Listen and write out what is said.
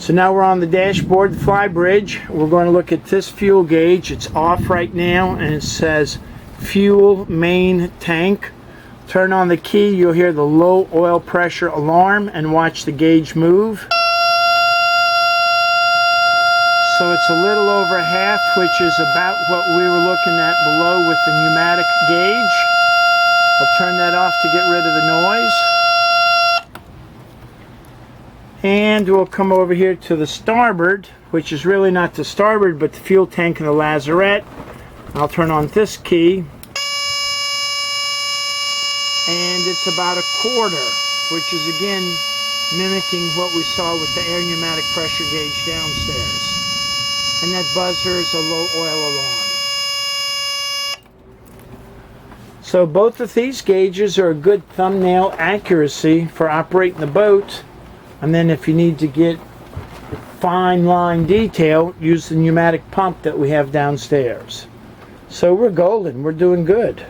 So now we're on the dashboard, the fly bridge. We're going to look at this fuel gauge. It's off right now and it says fuel main tank. Turn on the key, you'll hear the low oil pressure alarm and watch the gauge move. So it's a little over half, which is about what we were looking at below with the pneumatic gauge. I'll turn that off to get rid of the noise. And we'll come over here to the starboard, which is really not the starboard, but the fuel tank and the lazarette. I'll turn on this key. And it's about a quarter, which is again mimicking what we saw with the air pneumatic pressure gauge downstairs. And that buzzer is a low oil alarm. So both of these gauges are a good thumbnail accuracy for operating the boat. And then if you need to get fine line detail, use the pneumatic pump that we have downstairs. So we're golden, we're doing good.